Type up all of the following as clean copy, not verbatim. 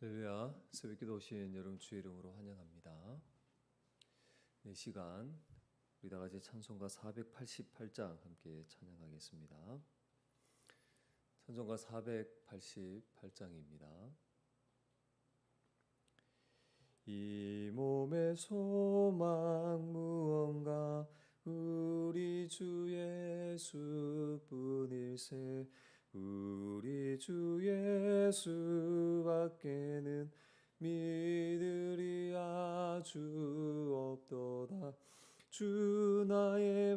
할렐루야, 새벽기도 오신 여러분 주의 이름으로 환영합니다. 이 시간 우리 다 같이 찬송가 488장 함께 찬양하겠습니다. 찬송가 488장입니다. 이 몸의 소망 무언가 우리 주 예수뿐일세. 우리 주 예수밖에는 믿으리 아주 없도다. 주 나의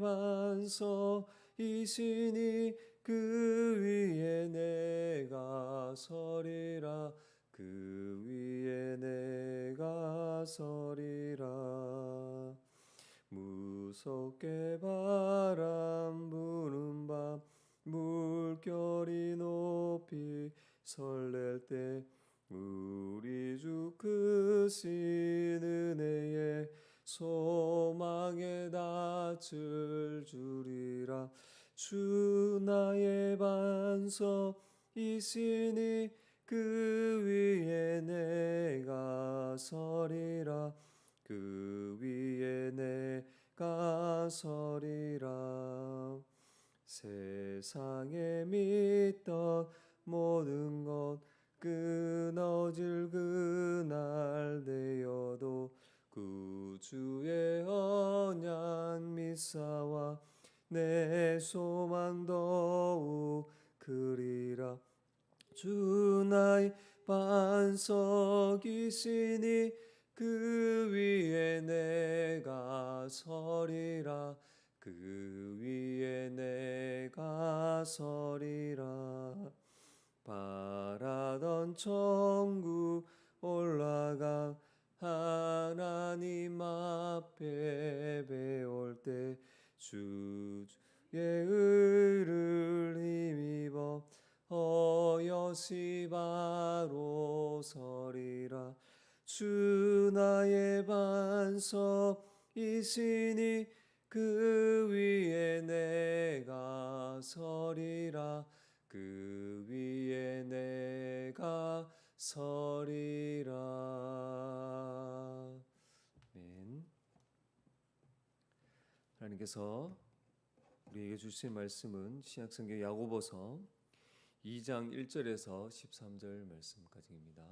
반석이시니 그 위에 내가 서리라. 그 위에 내가 서리라. 무섭게 바람 부는 밤 물결이 높이 설렐 때 우리 주 크신 은혜에 소망의 닻을 주리라. 주 나의 반석이시니 그 위에 내가 서리라. 그 위에 내가 서리라. 세상에 믿던 모든 것 끊어질 그날 되어도 구주의 언약 믿사와 내 소망 더욱 크리라. 주 나의 반석이시니 그 위에 내가 서리라. 그 위에 내가 서리라. 바라던 천국 올라가 하나님 앞에 배울 때 주의 의를 힘입어 어여시 바로 서리라. 주 나의 반석이시니 그 위에 내가 서리라. 그 위에 내가 서리라. 아멘. 하나님께서 우리에게 주신 말씀은 신약성경 야고보서 2장 1절에서 13절 말씀까지입니다.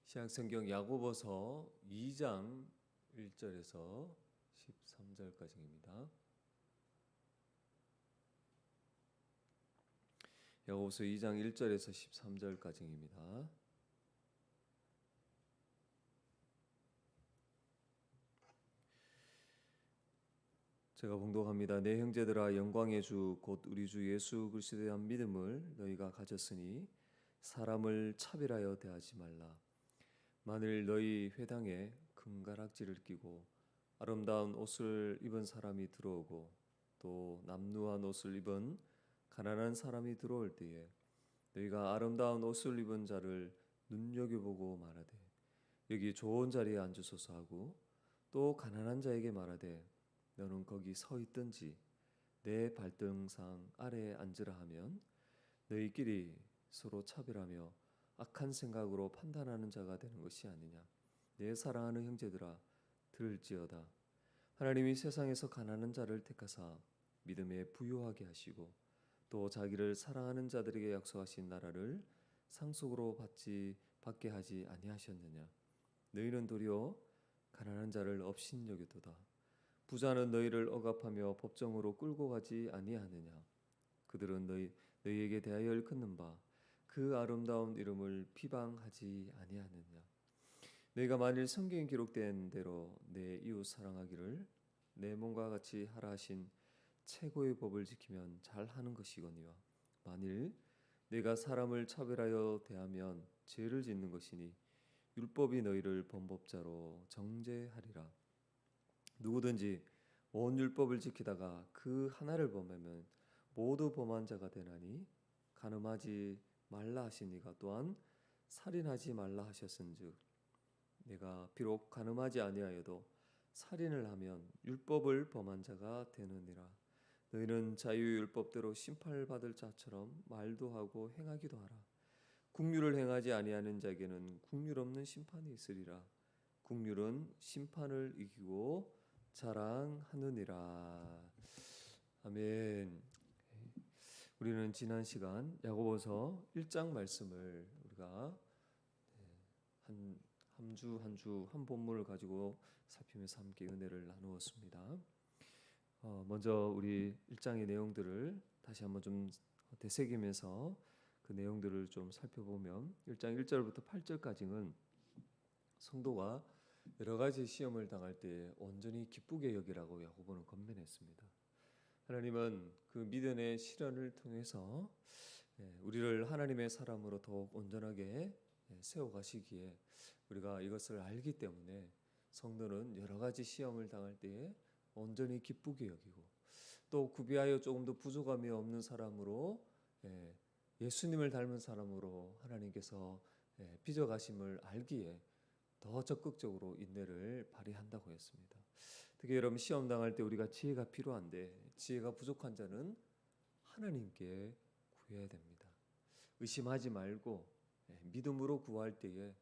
신약성경 야고보서 2장 1절에서 13절까지입니다. 야고보서 2장 1절에서 13절까지입니다. 제가 봉독합니다. 내 형제들아, 영광의 주 곧 우리 주 예수 그리스도에 대한 믿음을 너희가 가졌으니 사람을 차별하여 대하지 말라. 만일 너희 회당에 금가락지를 끼고 아름다운 옷을 입은 사람이 들어오고 또 남루한 옷을 입은 가난한 사람이 들어올 때에 너희가 아름다운 옷을 입은 자를 눈여겨보고 말하되 여기 좋은 자리에 앉으소서 하고 또 가난한 자에게 말하되 너는 거기 서 있든지 내 발등상 아래에 앉으라 하면 너희끼리 서로 차별하며 악한 생각으로 판단하는 자가 되는 것이 아니냐. 내 사랑하는 형제들아, 들을지어다. 하나님이 세상에서 가난한 자를 택하사 믿음에 부유하게 하시고 또 자기를 사랑하는 자들에게 약속하신 나라를 상속으로 받게 하지 아니하셨느냐. 너희는 도리어 가난한 자를 업신여기도다. 부자는 너희를 억압하며 법정으로 끌고 가지 아니하느냐. 그들은 너희에게 대하여 일컫는 바 그 아름다운 이름을 비방하지 아니하느냐. 너희가 만일 성경에 기록된 대로 내 이웃 사랑하기를 내 몸과 같이 하라 하신 최고의 법을 지키면 잘하는 것이거니와 만일 내가 사람을 차별하여 대하면 죄를 짓는 것이니 율법이 너희를 범법자로 정죄하리라. 누구든지 온 율법을 지키다가 그 하나를 범하면 모두 범한 자가 되나니 간음하지 말라 하시니가 또한 살인하지 말라 하셨은즉 내가 비록 간음하지 아니하여도 살인을 하면 율법을 범한 자가 되느니라. 너희는 자유율법대로 심판을 받을 자처럼 말도 하고 행하기도 하라. 국률을 행하지 아니하는 자에게는 국률 없는 심판이 있으리라. 국률은 심판을 이기고 자랑하느니라. 아멘. 우리는 지난 시간 야고보서 1장 말씀을 우리가 한 주 한 본문을 가지고 살피면서 함께 은혜를 나누었습니다. 먼저 우리 1장의 내용들을 다시 한번 좀 되새기면서 그 내용들을 좀 살펴보면 1장 1절부터 8절까지는 성도가 여러 가지 시험을 당할 때 온전히 기쁘게 여기라고 야고보는 권면했습니다. 하나님은 그 미련의 시련을 통해서 우리를 하나님의 사람으로 더욱 온전하게 세워가시기에 우리가 이것을 알기 때문에 성도는 여러 가지 시험을 당할 때에 온전히 기쁘게 여기고 또 구비하여 조금 더 부족함이 없는 사람으로 예수님을 닮은 사람으로 하나님께서 빚어가심을 알기에 더 적극적으로 인내를 발휘한다고 했습니다. 특히 여러분 시험 당할 때 우리가 지혜가 필요한데 지혜가 부족한 자는 하나님께 구해야 됩니다. 의심하지 말고 믿음으로 구할 때에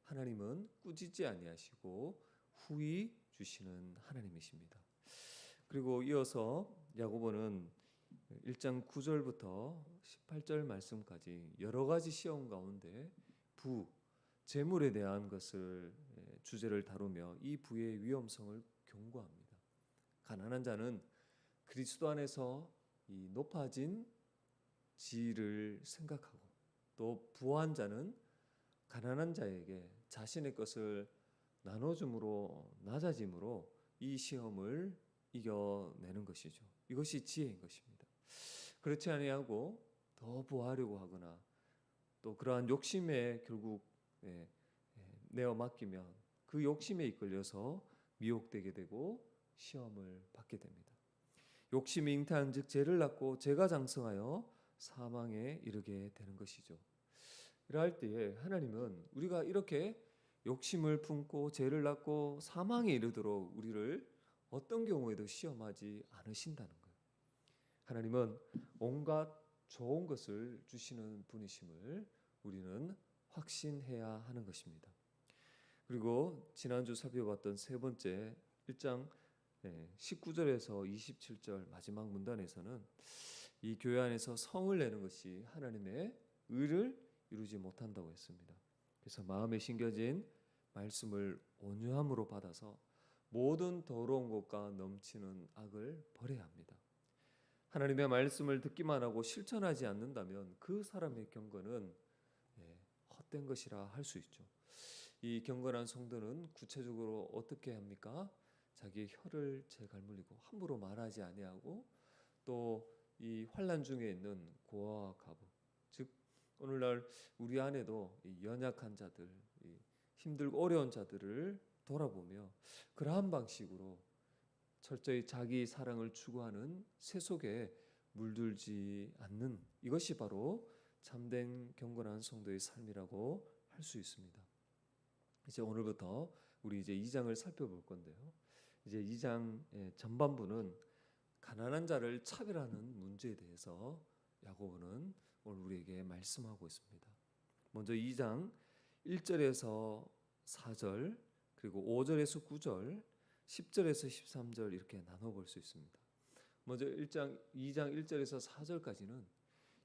하나님은 꾸짖지 아니하시고 후히 주시는 하나님이십니다. 그리고 이어서 야고보는 1장 9절부터 18절 말씀까지 여러 가지 시험 가운데 재물에 대한 것을 주제를 다루며 이 부의 위험성을 경고합니다. 가난한 자는 그리스도 안에서 이 높아진 지위를 생각하고 또 부한 자는 가난한 자에게 자신의 것을 나눠줌으로 낮아짐으로 이 시험을 이겨내는 것이죠. 이것이 지혜인 것입니다. 그렇지 아니하고 더 부하려고 하거나 또 그러한 욕심에 결국 내어 맡기면 그 욕심에 이끌려서 미혹되게 되고 시험을 받게 됩니다. 욕심이 잉태한즉 죄를 낳고 죄가 장성하여 사망에 이르게 되는 것이죠. 이러할 때에 하나님은 우리가 이렇게 욕심을 품고 죄를 낳고 사망에 이르도록 우리를 어떤 경우에도 시험하지 않으신다는 거예요. 하나님은 온갖 좋은 것을 주시는 분이심을 우리는 확신해야 하는 것입니다. 그리고 지난주 살펴봤던 세 번째 1장 19절에서 27절 마지막 문단에서는 이 교회 안에서 성을 내는 것이 하나님의 의를 이루지 못한다고 했습니다. 그래서 마음에 심겨진 말씀을 온유함으로 받아서 모든 더러운 것과 넘치는 악을 버려야 합니다. 하나님의 말씀을 듣기만 하고 실천하지 않는다면 그 사람의 경건은 헛된 것이라 할 수 있죠. 이 경건한 성도는 구체적으로 어떻게 합니까? 자기 혀를 제갈물리고 함부로 말하지 아니하고 또 이 환난 중에 있는 고아와 과부, 즉 오늘날 우리 안에도 이 연약한 자들, 이 힘들고 어려운 자들을 돌아보며 그러한 방식으로 철저히 자기 사랑을 추구하는 새 속에 물들지 않는 이것이 바로 참된 경건한 성도의 삶이라고 할 수 있습니다. 이제 오늘부터 우리 이제 2장을 살펴볼 건데요. 이제 2장 전반부는 가난한 자를 차별하는 문제에 대해서 야고보는 오늘 우리에게 말씀하고 있습니다. 먼저 2장 1절에서 4절 그리고 5절에서 9절 10절에서 13절 이렇게 나눠볼 수 있습니다. 먼저 2장 1절에서 4절까지는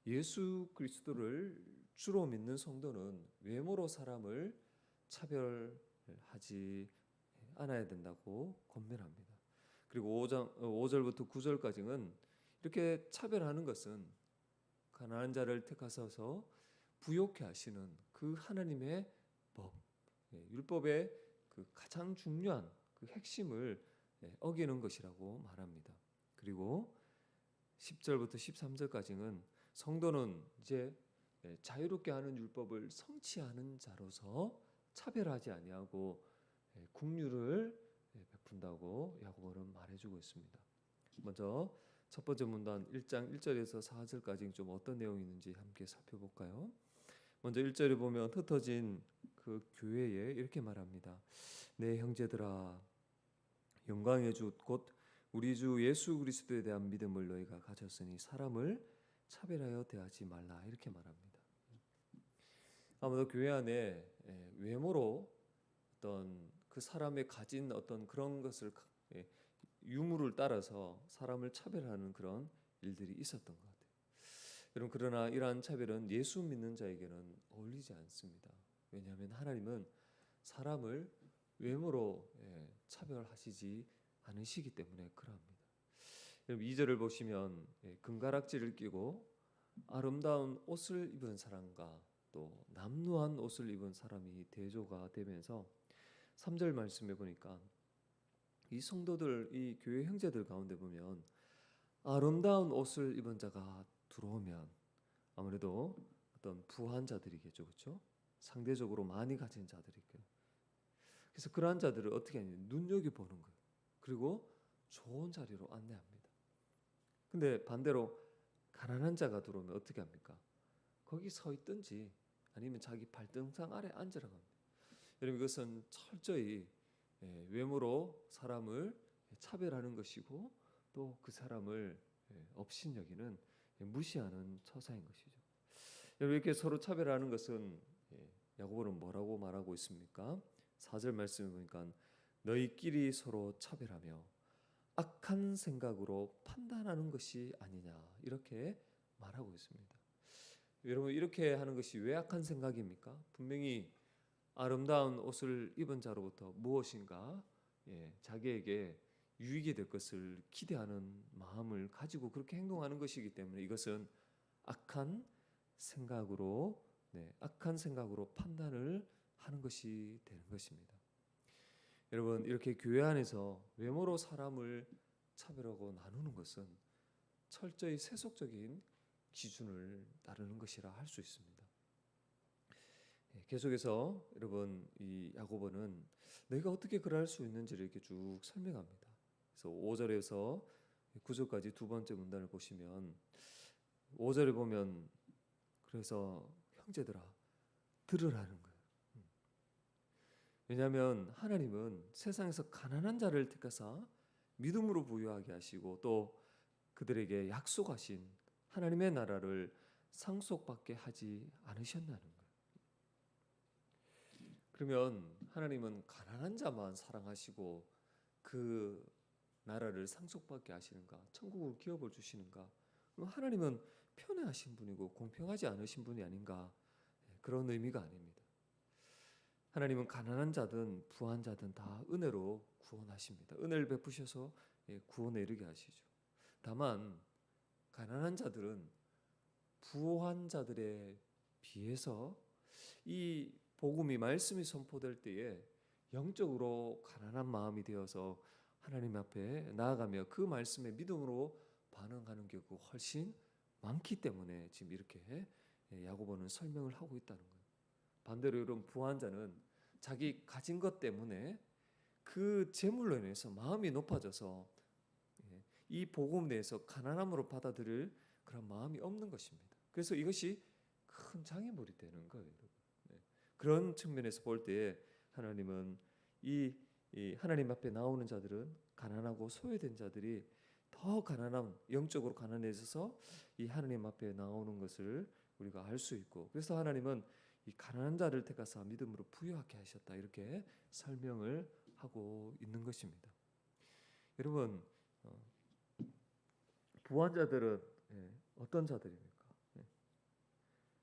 예수 그리스도를 주로 믿는 성도는 외모로 사람을 차별하지 않아야 된다고 권면합니다. 그리고 5절부터 9절까지는 이렇게 차별하는 것은 가난한 자를 택하셔서 부욕해 하시는 그 하나님의 법, 율법의 그 가장 중요한 그 핵심을 어기는 것이라고 말합니다. 그리고 10절부터 13절까지는 성도는 이제 자유롭게 하는 율법을 성취하는 자로서 차별하지 아니하고 긍휼을 베푼다고 야고보는 말해주고 있습니다. 먼저 첫 번째 문단 1장 1절에서 4절까지 좀 어떤 내용이 있는지 함께 살펴볼까요? 먼저 1절에 보면 흩어진 그 교회에 이렇게 말합니다. 내 형제들아 영광의 주 곧 우리 주 예수 그리스도에 대한 믿음을 너희가 가졌으니 사람을 차별하여 대하지 말라 이렇게 말합니다. 아마도 교회 안에 외모로 어떤 그 사람의 가진 어떤 그런 것을 유무를 따라서 사람을 차별하는 그런 일들이 있었던 것 같아요. 여러분, 그러나 이러한 차별은 예수 믿는 자에게는 어울리지 않습니다. 왜냐하면 하나님은 사람을 외모로 차별하시지 않으시기 때문에 그러합니다. 여러분, 2절을 보시면 금가락지를 끼고 아름다운 옷을 입은 사람과 또 남루한 옷을 입은 사람이 대조가 되면서 3절 말씀해 보니까 이 성도들, 이 교회 형제들 가운데 보면 아름다운 옷을 입은 자가 들어오면 아무래도 어떤 부한 자들이겠죠, 그렇죠? 상대적으로 많이 가진 자들이고, 그래서 그러한 자들을 어떻게 하냐, 눈여겨 보는 거예요. 그리고 좋은 자리로 안내합니다. 근데 반대로 가난한 자가 들어오면 어떻게 합니까? 거기 서 있든지 아니면 자기 발등상 아래 앉으라고 합니다. 여러분, 이것은 철저히 외모로 사람을 차별하는 것이고 또 그 사람을 업신여기는 무시하는 처사인 것이죠. 여러분, 이렇게 서로 차별하는 것은 야고보는 뭐라고 말하고 있습니까? 4절 말씀을 보니까 너희끼리 서로 차별하며 악한 생각으로 판단하는 것이 아니냐, 이렇게 말하고 있습니다. 여러분, 이렇게 하는 것이 왜 악한 생각입니까? 분명히 아름다운 옷을 입은 자로부터 무엇인가 자기에게 유익이 될 것을 기대하는 마음을 가지고 그렇게 행동하는 것이기 때문에 이것은 악한 생각으로 악한 생각으로 판단을 하는 것이 되는 것입니다. 여러분, 이렇게 교회 안에서 외모로 사람을 차별하고 나누는 것은 철저히 세속적인 기준을 따르는 것이라 할 수 있습니다. 계속해서 여러분, 이 야고보는 너희가 어떻게 그럴 수 있는지를 이렇게 쭉 설명합니다. 그래서 5절에서 9절까지 두 번째 문단을 보시면 5절에 보면 그래서 형제들아 들으라는 거예요. 왜냐하면 하나님은 세상에서 가난한 자를 택하사 믿음으로 부유하게 하시고 또 그들에게 약속하신 하나님의 나라를 상속받게 하지 않으셨나는 거예요. 그러면 하나님은 가난한 자만 사랑하시고 그 나라를 상속받게 하시는가? 천국을 기업을 주시는가? 그럼 하나님은 편애하신 분이고 공평하지 않으신 분이 아닌가? 그런 의미가 아닙니다. 하나님은 가난한 자든 부한 자든 다 은혜로 구원하십니다. 은혜를 베푸셔서 구원에 이르게 하시죠. 다만 가난한 자들은 부한 자들에 비해서 이 복음이 말씀이 선포될 때에 영적으로 가난한 마음이 되어서 하나님 앞에 나아가며 그 말씀에 믿음으로 반응하는 경우가 훨씬 많기 때문에 지금 이렇게 야고보는 설명을 하고 있다는 거예요. 반대로 이런 부한 자는 자기 가진 것 때문에 그 재물로 인해서 마음이 높아져서 이 복음 내에서 가난함으로 받아들일 그런 마음이 없는 것입니다. 그래서 이것이 큰 장애물이 되는 거예요. 그런 측면에서 볼 때 하나님은 이 하나님 앞에 나오는 자들은 가난하고 소외된 자들이 더 가난함, 영적으로 가난해져서 이 하나님 앞에 나오는 것을 우리가 알 수 있고, 그래서 하나님은 이 가난한 자를 택하사 믿음으로 부유하게 하셨다, 이렇게 설명을 하고 있는 것입니다. 여러분, 부한 자들은 어떤 자들입니까?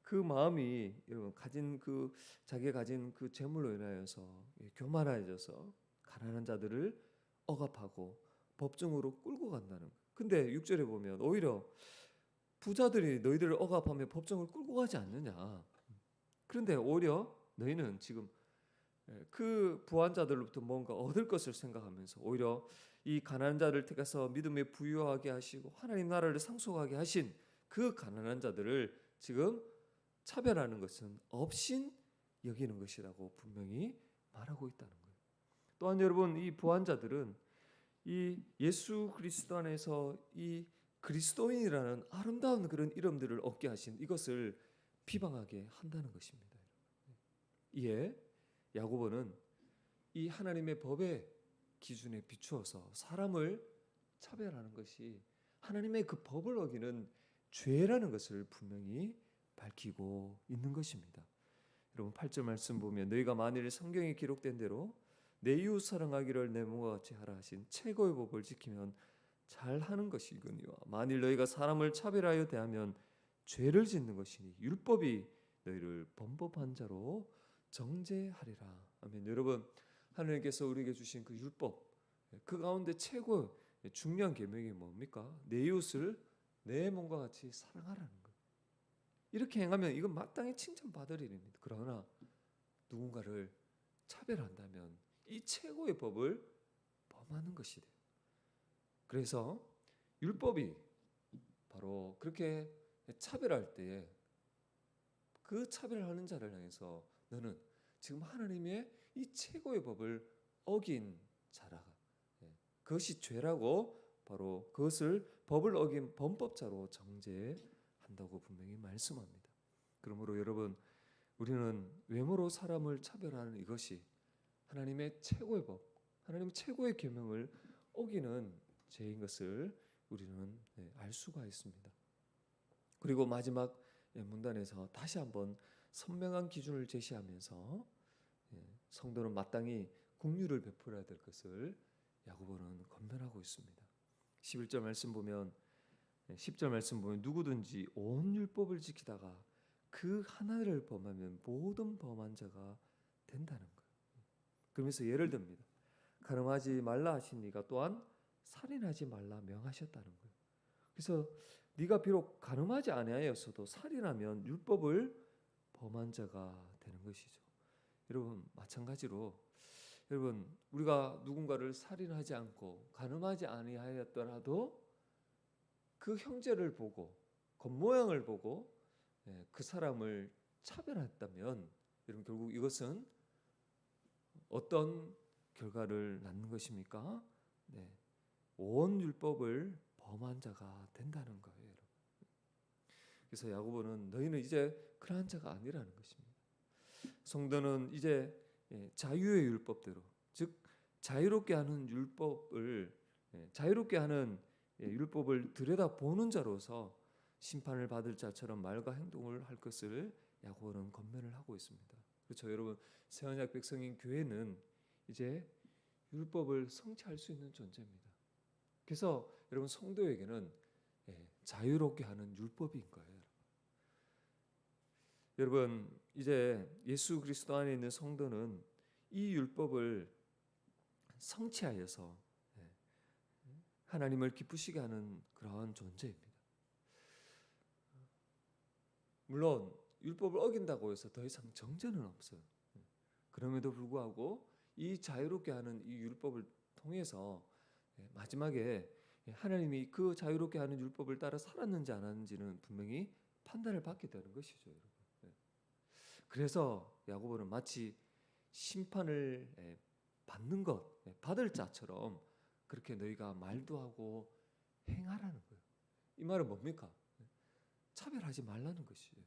그 마음이 여러분 가진 그 자기가 가진 그 재물로 인하여서 교만해져서 가난한 자들을 억압하고 법정으로 끌고 간다는 거예요. 근데 6절에 보면 오히려 부자들이 너희들을 억압하며 법정을 끌고 가지 않느냐. 그런데 오히려 너희는 지금 그 부한 자들로부터 뭔가 얻을 것을 생각하면서 오히려 이 가난한 자를 택해서 믿음에 부유하게 하시고 하나님 나라를 상속하게 하신 그 가난한 자들을 지금 차별하는 것은 업신 여기는 것이라고 분명히 말하고 있다는 거예요. 또한 여러분, 이 부한 자들은 이 예수 그리스도 안에서 이 그리스도인이라는 아름다운 그런 이름들을 얻게 하신 이것을 비방하게 한다는 것입니다. 이에 야고보는 이 하나님의 법의 기준에 비추어서 사람을 차별하는 것이 하나님의 그 법을 어기는 죄라는 것을 분명히 밝히고 있는 것입니다. 여러분 8절 말씀 보면 너희가 만일 성경에 기록된 대로 내 이웃 사랑하기를 내 몸과 같이 하라 하신 최고의 법을 지키면 잘하는 것이거니와 만일 너희가 사람을 차별하여 대하면 죄를 짓는 것이니 율법이 너희를 범법한 자로 정죄하리라. 아멘. 여러분, 하나님께서 우리에게 주신 그 율법, 그 가운데 최고 중요한 계명이 뭡니까? 내 이웃을 내 몸과 같이 사랑하라는 거예요. 이렇게 행하면 이건 마땅히 칭찬받을 일입니다. 그러나 누군가를 차별한다면 이 최고의 법을 범하는 것이 돼요. 그래서 율법이 바로 그렇게 차별할 때에 그 차별하는 자를 향해서 너는 지금 하나님의 이 최고의 법을 어긴 자라. 그것이 죄라고 바로 그것을 법을 어긴 범법자로 정죄한다고 분명히 말씀합니다. 그러므로 여러분, 우리는 외모로 사람을 차별하는 이것이 하나님의 최고의 법, 하나님 최고의 계명을 어기는 죄인 것을 우리는 알 수가 있습니다. 그리고 마지막 문단에서 다시 한번 선명한 기준을 제시하면서 성도는 마땅히 긍휼을 베풀어야 될 것을 야고보는 권면하고 있습니다. 11절 말씀 보면 10절 말씀 보면 누구든지 온 율법을 지키다가 그 하나를 범하면 모든 범한 자가 된다는 거예요. 그러면서 예를 듭니다. 가늠하지 말라 하시니가 또한 살인하지 말라 명하셨다는 거예요. 그래서 네가 비록 가늠하지 아니하였어도 살인하면 율법을 범한 자가 되는 것이죠. 여러분, 마찬가지로 여러분, 우리가 누군가를 살인하지 않고 가늠하지 아니하였더라도 그 형제를 보고 겉모양을 보고 그 사람을 차별했다면 여러분, 결국 이것은 어떤 결과를 낳는 것입니까? 온 율법을 범한 자가 된다는 거예요. 여러분. 그래서 야고보는 너희는 이제 그러한 자가 아니라는 것입니다. 성도는 이제 자유의 율법대로, 즉 자유롭게 하는 율법을 들여다보는 자로서 심판을 받을 자처럼 말과 행동을 할 것을 야고보는 권면을 하고 있습니다. 그렇죠, 여러분. 새언약 백성인 교회는 이제 율법을 성취할 수 있는 존재입니다. 그래서 여러분, 성도에게는 자유롭게 하는 율법인 거예요. 여러분, 이제 예수 그리스도 안에 있는 성도는 이 율법을 성취하여서 하나님을 기쁘시게 하는 그러한 존재입니다. 물론 율법을 어긴다고 해서 더 이상 정죄는 없어요. 그럼에도 불구하고 이 자유롭게 하는 이 율법을 통해서 마지막에 하나님이 그 자유롭게 하는 율법을 따라 살았는지 안 하는지는 분명히 판단을 받게 되는 것이죠, 여러분. 그래서 야고보는 마치 심판을 받을 자처럼 그렇게 너희가 말도 하고 행하라는 거예요. 이 말은 뭡니까? 차별하지 말라는 것이에요.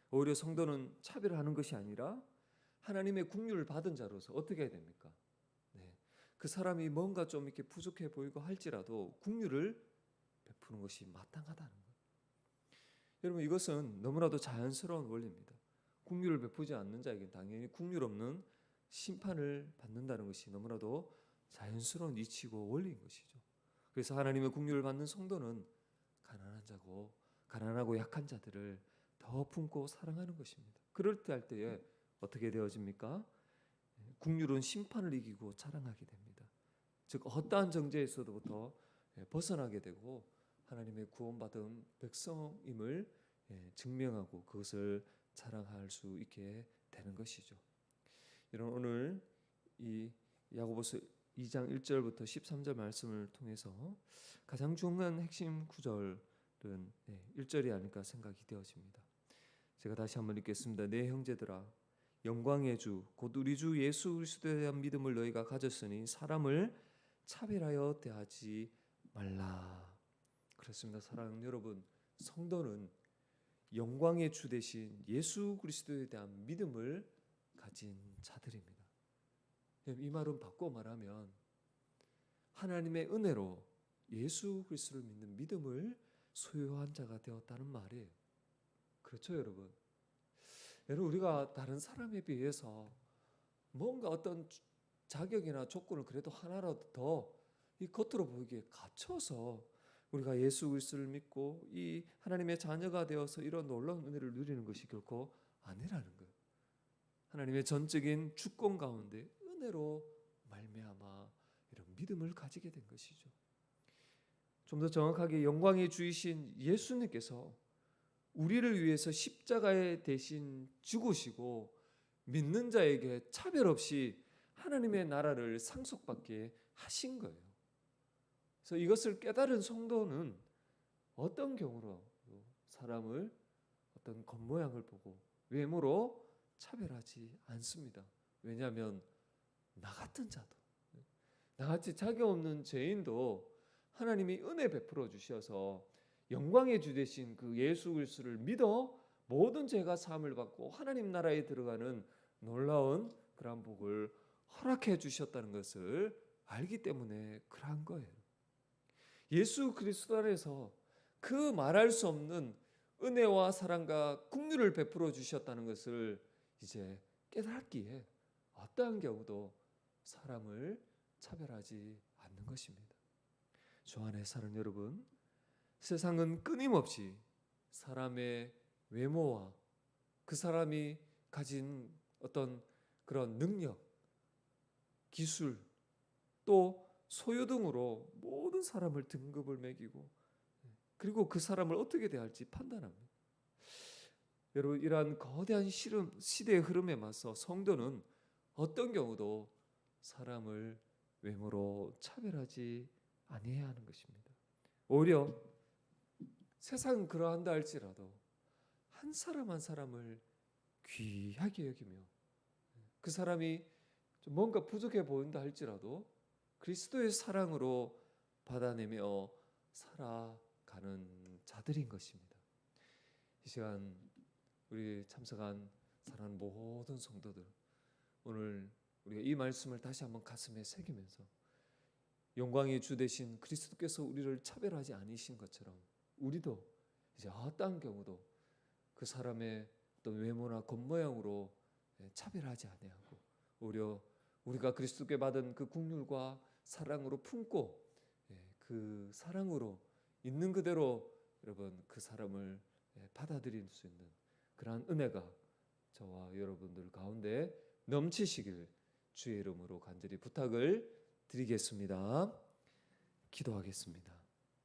오히려 성도는 차별하는 것이 아니라 하나님의 긍휼을 받은 자로서 어떻게 해야 됩니까? 그 사람이 뭔가 좀 이렇게 부족해 보이고 할지라도 긍휼을 베푸는 것이 마땅하다는 거예요. 여러분, 이것은 너무나도 자연스러운 원리입니다. 긍휼을 베푸지 않는 자에게는 당연히 긍휼 없는 심판을 받는다는 것이 너무나도 자연스러운 이치고 원리인 것이죠. 그래서 하나님의 긍휼을 받는 성도는 가난하고 약한 자들을 더 품고 사랑하는 것입니다. 그럴 때 할 때에 어떻게 되어집니까? 긍휼은 심판을 이기고 자랑하게 됩니다. 즉 어떠한 정죄에서부터 벗어나게 되고 하나님의 구원받은 백성임을 증명하고 그것을 자랑할 수 있게 되는 것이죠. 여러분, 오늘 이 야고보서 2장 1절부터 13절 말씀을 통해서 가장 중요한 핵심 구절은 1절이 아닐까 생각이 되어집니다. 제가 다시 한번 읽겠습니다. 내 형제들아, 영광의 주 곧 우리 주 예수 그리스도에 대한 믿음을 너희가 가졌으니 사람을 차별하여 대하지 말라. 그렇습니다. 사랑하는 여러분, 성도는 영광의 주 되신 예수 그리스도에 대한 믿음을 가진 자들입니다. 이 말은 바꿔 말하면 하나님의 은혜로 예수 그리스도를 믿는 믿음을 소유한 자가 되었다는 말이에요. 그렇죠, 여러분? 여러분, 우리가 다른 사람에 비해서 뭔가 어떤 자격이나 조건을 그래도 하나라도 더 이 겉으로 보이기에 갖춰서 우리가 예수 그리스도를 믿고 이 하나님의 자녀가 되어서 이런 놀라운 은혜를 누리는 것이 결코 아니라는 거예요. 하나님의 전적인 주권 가운데 은혜로 말미암아 이런 믿음을 가지게 된 것이죠. 좀 더 정확하게 영광의 주이신 예수님께서 우리를 위해서 십자가에 대신 죽으시고 믿는 자에게 차별 없이 하나님의 나라를 상속받게 하신 거예요. 그래서 이것을 깨달은 성도는 어떤 경우로 사람을 어떤 겉모양을 보고 외모로 차별하지 않습니다. 왜냐하면 나 같은 자도, 나같이 자격 없는 죄인도 하나님이 은혜 베풀어 주셔서 영광의 주 되신 그 예수 그리스도를 믿어 모든 죄가 사함을 받고 하나님 나라에 들어가는 놀라운 그러한 복을 허락해 주셨다는 것을 알기 때문에 그러한 거예요. 예수 그리스도 안에서 그 말할 수 없는 은혜와 사랑과 긍휼을 베풀어 주셨다는 것을 이제 깨닫기에 어떠한 경우도 사람을 차별하지 않는 것입니다. 주 안에 사는 여러분, 세상은 끊임없이 사람의 외모와 그 사람이 가진 어떤 그런 능력, 기술, 또 소유 등으로 모든 사람을 등급을 매기고 그리고 그 사람을 어떻게 대할지 판단합니다. 여러분, 이러한 거대한 시대의 흐름에 맞서 성도는 어떤 경우도 사람을 외모로 차별하지 아니해야 하는 것입니다. 오히려 세상은 그러한다 할지라도 한 사람 한 사람을 귀하게 여기며 그 사람이 좀 뭔가 부족해 보인다 할지라도 그리스도의 사랑으로 받아내며 살아가는 자들인 것입니다. 이 시간 우리 참석한 사랑하는 모든 성도들, 오늘 우리가 이 말씀을 다시 한번 가슴에 새기면서 영광의 주 되신 그리스도께서 우리를 차별하지 않으신 것처럼 우리도 이제 어떠한 경우도 그 사람의 어떤 외모나 겉모양으로 차별하지 아니하고 오히려 우리가 그리스도께 받은 그 긍휼과 사랑으로 품고 그 사랑으로 있는 그대로 여러분 그 사람을 받아들일 수 있는 그러한 은혜가 저와 여러분들 가운데 넘치시길 주의 이름으로 간절히 부탁을 드리겠습니다. 기도하겠습니다.